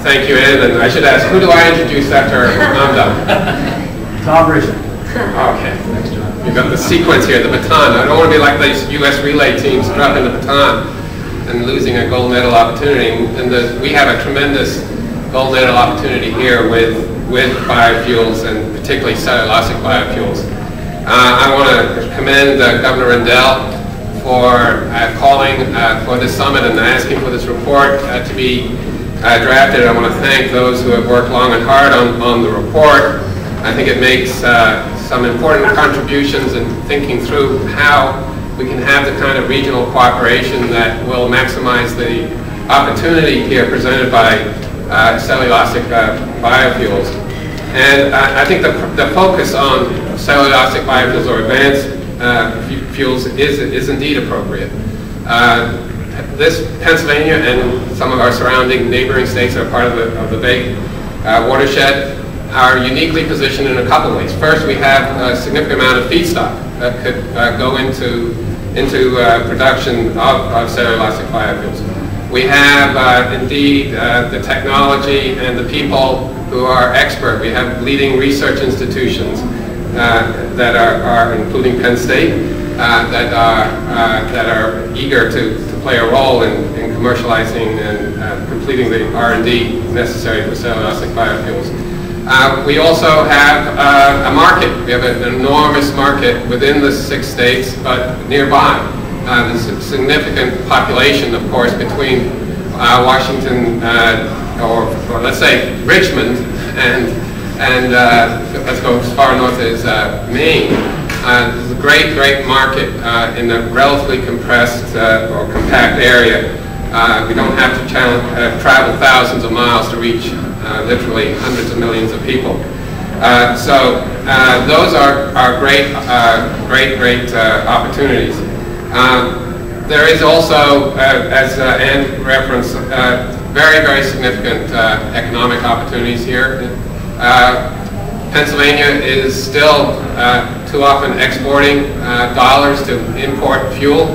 Thank you, Ed. And I should ask, who do I introduce after I'm done? Tom Richard. Okay. You've got the sequence here, the baton. I don't want to be like these U.S. relay teams dropping the baton and losing a gold medal opportunity. And we have a tremendous gold medal opportunity here with biofuels, and particularly cellulosic biofuels. I want to commend Governor Rendell for calling for this summit and asking for this report to be drafted. I want to thank those who have worked long and hard on the report. I think it makes some important contributions in thinking through how we can have the kind of regional cooperation that will maximize the opportunity here presented by cellulosic biofuels. And I think the focus on cellulosic biofuels or advanced fuels is indeed appropriate. This Pennsylvania and some of our surrounding neighboring states that are part of the Bay watershed are uniquely positioned in a couple of ways. First, we have a significant amount of feedstock that could go into production of cellulosic biofuels. We have indeed the technology and the people who are expert. We have leading research institutions that are including Penn State, that are eager to play a role in commercializing and completing the R&D necessary for cellulosic biofuels. We also have a market. We have an enormous market within the 6 states, but nearby. There's a significant population, of course, between Washington, or let's say Richmond, and let's go as far north as Maine. There's a great market in a relatively compressed or compact area. We don't have to travel thousands of miles to reach literally hundreds of millions of people. So those are great opportunities. There is also, as Ann referenced, very significant economic opportunities here. Pennsylvania is still too often exporting dollars to import fuel.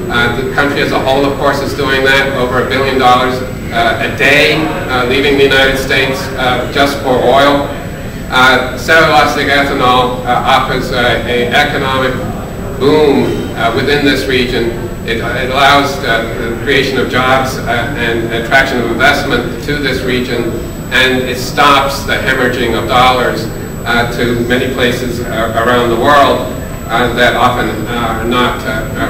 The country as a whole, of course, is doing that. Over $1 billion a day leaving the United States just for oil. Cellulosic ethanol offers an economic boom within this region. It allows the creation of jobs and attraction of investment to this region, and it stops the hemorrhaging of dollars to many places around the world that often are not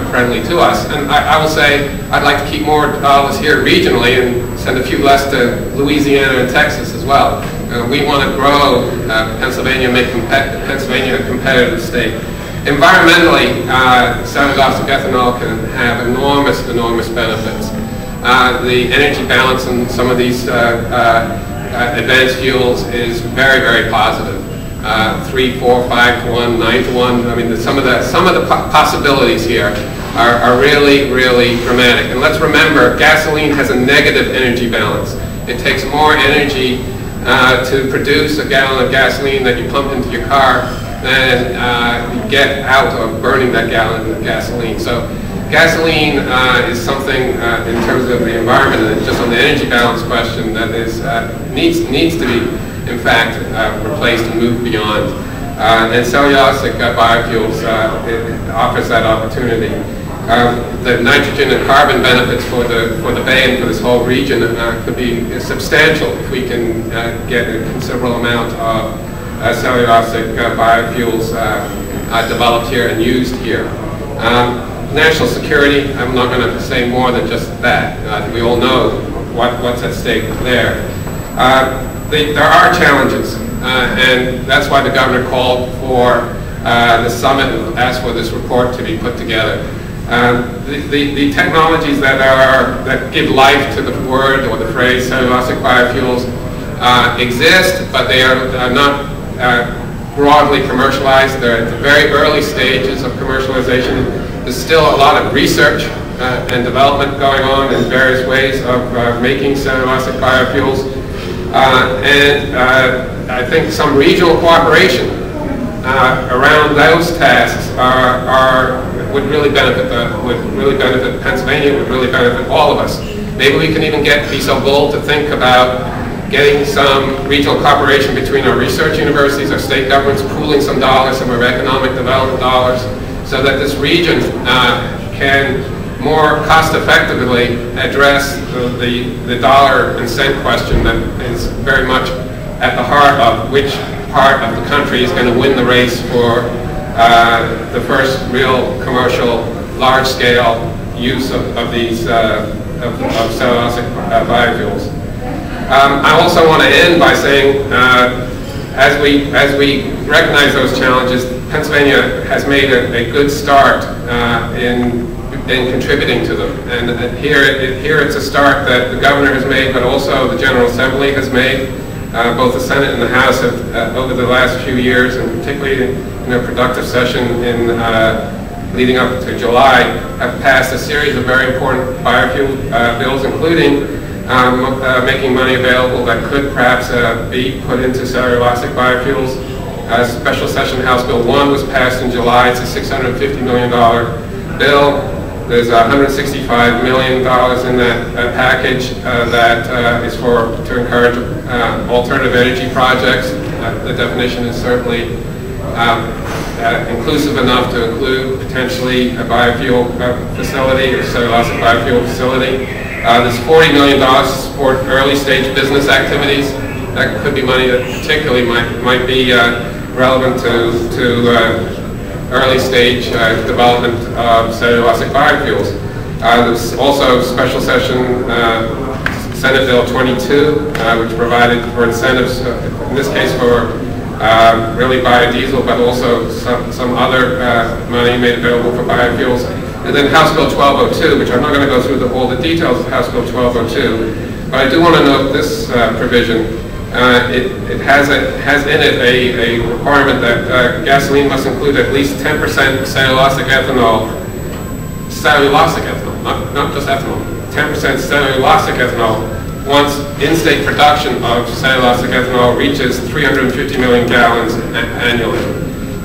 friendly to us. And I will say I'd like to keep more dollars here regionally and send a few less to Louisiana and Texas as well. We want to grow Pennsylvania, make Pennsylvania a competitive state. Environmentally, cellulosic ethanol can have enormous benefits. The energy balance in some of these advanced fuels is very positive. 3, 4, 5 to 1, 9 to 1. I mean, some of the possibilities here are really dramatic. And let's remember, gasoline has a negative energy balance. It takes more energy to produce a gallon of gasoline that you pump into your car than you get out of burning that gallon of gasoline. So gasoline is something in terms of the environment and just on the energy balance question that is needs to be, in fact, replaced and moved beyond. And cellulosic biofuels offers that opportunity. The nitrogen and carbon benefits for the Bay and for this whole region could be substantial if we can get a considerable amount of cellulosic biofuels developed here and used here. National security, I'm not going to say more than just that. We all know what's at stake there. There are challenges, and that's why the governor called for the summit and asked for this report to be put together. The technologies that give life to the word or the phrase cellulosic biofuels exist, but they are not broadly commercialized. They're at the very early stages of commercialization. There's still a lot of research and development going on in various ways of making cellulosic biofuels. And I think some regional cooperation around those tasks would really benefit Pennsylvania, would really benefit all of us. Maybe we can even be so bold to think about getting some regional cooperation between our research universities, our state governments, pooling some dollars, some of our economic development dollars, so that this region can more cost-effectively address the dollar and cent question that is very much at the heart of which part of the country is going to win the race for the first real commercial, large-scale use of these of cellulosic biofuels. I also want to end by saying, as we recognize those challenges, Pennsylvania has made a good start in contributing to them. And here it's a start that the governor has made, but also the General Assembly has made. Both the Senate and the House have, over the last few years, and particularly in a productive session in leading up to July, have passed a series of very important biofuel bills, including making money available that could perhaps be put into cellulosic biofuels. Special session House Bill 1 was passed in July. It's a $650 million bill. There's $165 million in that package that is to encourage alternative energy projects. The definition is certainly inclusive enough to include potentially a biofuel facility or cellulosic biofuel facility. There's $40 million to support early stage business activities. That could be money that particularly might be relevant to early stage development of cellulosic biofuels. There's also special session Senate Bill 22, which provided for incentives, in this case for really biodiesel, but also some other money made available for biofuels. And then House Bill 1202, which I'm not going to go through all the details of House Bill 1202, but I do want to note this provision. It has in it a requirement that gasoline must include at least 10% cellulosic ethanol, not just ethanol, 10% cellulosic ethanol once in-state production of cellulosic ethanol reaches 350 million gallons annually.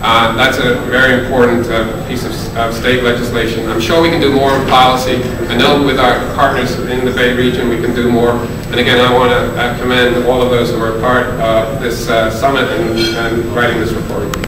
That's a very important piece of state legislation. I'm sure we can do more in policy. I know with our partners in the Bay region we can do more. And again, I want to commend all of those who were part of this summit and writing this report.